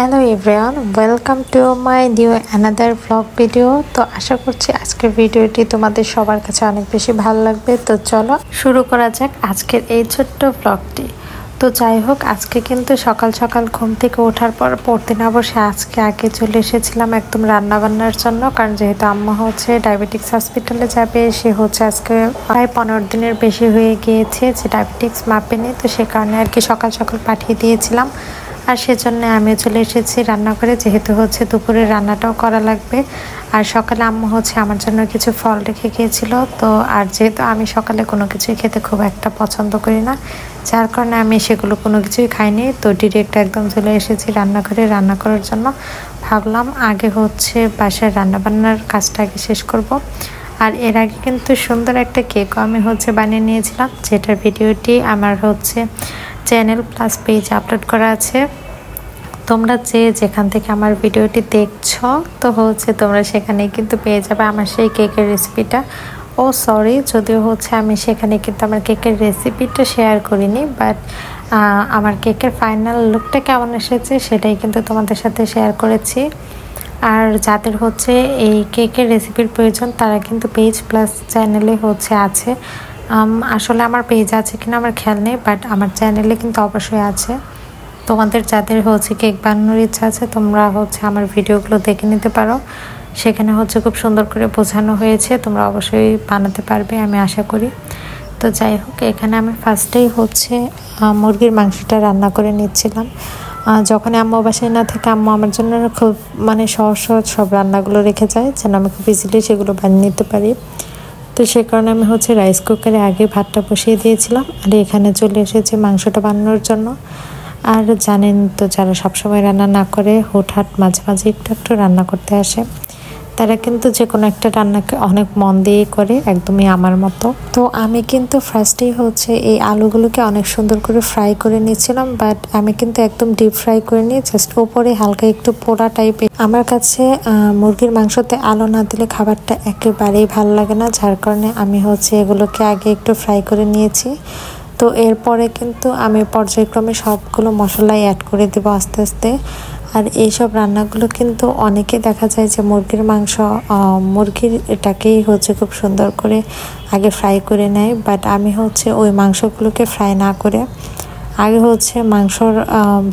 Hello everyone, welcome to my new another blog video. তো আশা করছি আজকের ভিডিওটি তোমাদের সবার কাছে অনেক বেশি ভালো লাগবে। তো চলো শুরু করা যাক আজকের এই ছোট্ট ব্লগটি। তো যাই হোক, আজকে কিন্তু সকাল সকাল ঘুম থেকে ওঠার পর পড়তে না বসে আজকে আগে চলে এসেছিলাম একদম রান্নাবান্নার জন্য। কারণ যেহেতু আম্মা হচ্ছে ডায়াবেটিক্স হসপিটালে যাবে, সে হচ্ছে আজকে প্রায় 15 দিনের বেশি হয়ে গিয়েছে যে ডায়াবেটিক্স মাপেনি। তো সে কারণে আর কি সকাল সকাল পাঠিয়ে দিয়েছিলাম। আর সেজন্য আমিও চলে এসেছি রান্নাঘরে, যেহেতু হচ্ছে দুপুরে রান্নাটাও করা লাগবে। আর সকালে আম্মু হচ্ছে আমার জন্য কিছু ফল রেখে গিয়েছিল। তো আর যেহেতু আমি সকালে কোনো কিছুই খেতে খুব একটা পছন্দ করি না, যার কারণে আমি সেগুলো কোনো কিছুই খাইনি। তো ডিরেক্ট একদম চলে এসেছি রান্নাঘরে রান্না করার জন্য। ভাবলাম আগে হচ্ছে বাসায় রান্নাবান্নার কাজটা আগে শেষ করব। আর এর আগে কিন্তু সুন্দর একটা কেকও আমি হচ্ছে বানিয়ে নিয়েছিলাম, যেটার ভিডিওটি আমার হচ্ছে চ্যানেল প্লাস পেজে আপলোড করা আছে। তোমরা যেখান থেকে আমার ভিডিওটি দেখছো তো হচ্ছে তোমরা সেখানে কিন্তু পেয়ে যাবে আমার সেই কেকের রেসিপিটা। ও সরি, যদিও হচ্ছে আমি সেখানে কিন্তু আমার কেকের রেসিপিটা শেয়ার করিনি, বাট আমার কেকের ফাইনাল লুকটা কেমন এসেছে সেটাই কিন্তু তোমাদের সাথে শেয়ার করেছি। আর যাদের হচ্ছে এই কেকের রেসিপির প্রয়োজন তারা কিন্তু পেজ প্লাস চ্যানেলে হচ্ছে আছে। আসলে আমার পেজ আছে কিনা আমার খেয়াল নেই, বাট আমার চ্যানেলে কিন্তু অবশ্যই আছে। তোমাদের যাদের হচ্ছে কেক বানানোর ইচ্ছা আছে তোমরা হচ্ছে আমার ভিডিওগুলো দেখে নিতে পারো, সেখানে হচ্ছে খুব সুন্দর করে বোঝানো হয়েছে, তোমরা অবশ্যই বানাতে পারবে আমি আশা করি। তো যাই হোক, এখানে আমি ফার্স্টেই হচ্ছে মুরগির মাংসটা রান্না করে নিচ্ছিলাম। যখন আম্মু বাসায় না থাকে আম্মু আমার জন্য খুব সহজ সহজ সব রান্নাগুলো রেখে যায়, যেন আমি খুব ইজিলি সেগুলো বানিয়ে নিতে পারি। তো সে কারণে আমি হচ্ছে রাইস কুকারে আগে ভাতটা বসিয়ে দিয়েছিলাম, আর এখানে চলে এসেছি মাংসটা বানানোর জন্য। আর জানেন তো, যারা সবসময় রান্না না করে হুটহাট মাঝে মাঝে একটু একটু রান্না করতে আসে, তারা কিন্তু যে কোনো একটা রান্নাকে অনেক মন দিয়ে করে, একদমই আমার মতো। তো আমি কিন্তু ফার্স্টেই হচ্ছে এই আলুগুলোকে অনেক সুন্দর করে ফ্রাই করে নিয়েছিলাম, বাট আমি কিন্তু একদম ডিপ ফ্রাই করে নিয়ে জাস্ট ওপরে হালকা একটু পোড়া টাইপের। আমার কাছে মুরগির মাংসতে আলু না দিলে খাবারটা একেবারেই ভালো লাগে না, যার কারণে আমি হচ্ছে এগুলোকে আগে একটু ফ্রাই করে নিয়েছি। তো এরপরে কিন্তু আমি পর্যায়ক্রমে সবগুলো মশলাই অ্যাড করে দেব আস্তে আস্তে। আর এইসব রান্নাগুলো কিন্তু অনেকে দেখা যায় যে মুরগির এটাকেই হচ্ছে খুব সুন্দর করে আগে ফ্রাই করে নেয়, বাট আমি হচ্ছে ওই মাংসগুলোকে ফ্রাই না করে আগে হচ্ছে মাংসর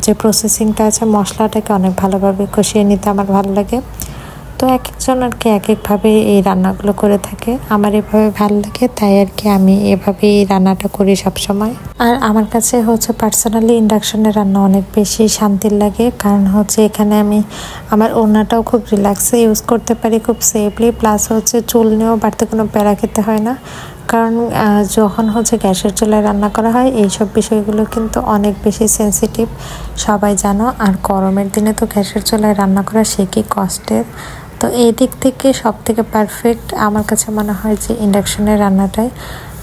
যে প্রসেসিংটা আছে মশলাটাকে অনেক ভালোভাবে কষিয়ে নিতে আমার ভালো লাগে। তো এক একজন আর কি এক একভাবে এই রান্নাগুলো করে থাকে, আমার এভাবে ভালো লাগে, তাই আর কি আমি এভাবে এই রান্নাটা করি সবসময়। আর আমার কাছে হচ্ছে পার্সোনালি ইন্ডাকশনের রান্না অনেক বেশি শান্তির লাগে, কারণ হচ্ছে এখানে আমি আমার ওড়নাটাও খুব রিল্যাক্সে ইউজ করতে পারি, খুব সেফলি, প্লাস হচ্ছে চুল নিয়েও বাড়তে কোনো প্যারা খেতে হয় না। কারণ যখন হচ্ছে গ্যাসের চুলায় রান্না করা হয় এইসব বিষয়গুলো কিন্তু অনেক বেশি সেন্সিটিভ, সবাই জানো। আর গরমের দিনে তো গ্যাসের চুলায় রান্না করা সে কি কষ্টের। তো এই দিক থেকে সব থেকে পারফেক্ট আমার কাছে মনে হয় যে ইন্ডাকশনের রান্নাটাই।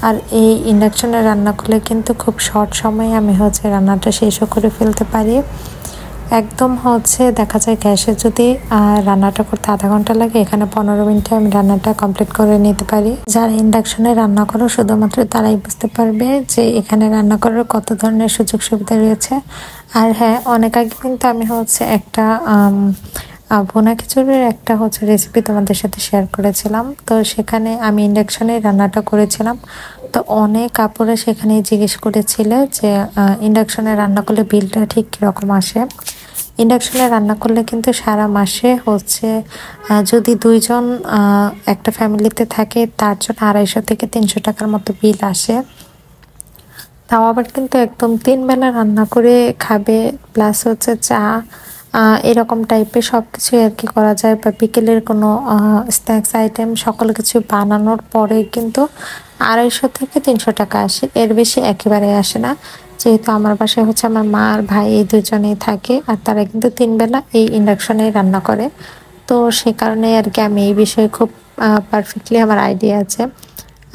আর এই ইন্ডাকশনে রান্না করলে কিন্তু খুব শর্ট সময়ে আমি হচ্ছে রান্নাটা শেষও করে ফেলতে পারি। একদম হচ্ছে দেখা যায় গ্যাসে যদি রান্নাটা করতে আধা ঘন্টা লাগে, এখানে 15 মিনিটে আমি রান্নাটা কমপ্লিট করে নিতে পারি। যারা ইন্ডাকশনে রান্না করো শুধুমাত্র তারাই বুঝতে পারবে যে এখানে রান্না করার কত ধরনের সুযোগ সুবিধা রয়েছে। আর হ্যাঁ, অনেক আগে কিন্তু আমি হচ্ছে একটা ভুনা খিচুড়ির একটা হচ্ছে রেসিপি তোমাদের সাথে শেয়ার করেছিলাম। তো সেখানে আমি ইন্ডাকশনে রান্নাটা করেছিলাম। তো অনেক আপুরা সেখানে জিজ্ঞেস করেছিল যে ইন্ডাকশনে রান্না করলে বিলটা ঠিক কীরকম আসে। ইন্ডাকশনে রান্না করলে কিন্তু সারা মাসে হচ্ছে যদি দুইজন একটা ফ্যামিলিতে থাকে তার জন্য 250 থেকে 300 টাকার মতো বিল আসে। তাও আবার কিন্তু একদম 3 বেলা রান্না করে খাবে, প্লাস হচ্ছে চা এরকম টাইপের সব কিছুই আর কি করা যায়, বা বিকেলের কোনো স্ন্যাক্স আইটেম সকল কিছু বানানোর পরে কিন্তু 250 থেকে 300 টাকা আসে, এর বেশি একেবারে আসে না। যেহেতু আমার বাসায় হচ্ছে আমার মা আর ভাই এই দুজনেই থাকে, আর তারা কিন্তু 3 বেলা এই ইন্ডাকশনেই রান্না করে। তো সে কারণে আর কি আমি এই বিষয়ে খুব পারফেক্টলি আমার আইডিয়া আছে।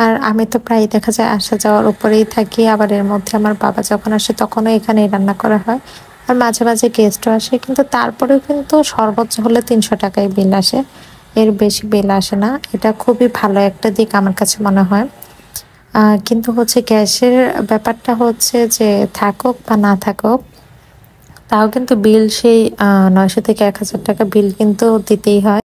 আর আমি তো প্রায় দেখা যায় আসা যাওয়ার উপরেই থাকি, আবার এর মধ্যে আমার বাবা যখন আসে তখনও এখানেই রান্না করা হয়। আর মাঝে মাঝে গেস্টও আসে, কিন্তু তারপরেও কিন্তু সর্বোচ্চ হলে 300 টাকায় বিল আসে, এর বেশি বিল আসে না। এটা খুবই ভালো একটা দিক আমার কাছে মনে হয়। কিন্তু হচ্ছে গ্যাসের ব্যাপারটা হচ্ছে যে থাকুক বা না থাকুক, তাও কিন্তু বিল সেই 900 থেকে 1000 টাকা বিল কিন্তু দিতেই হয়।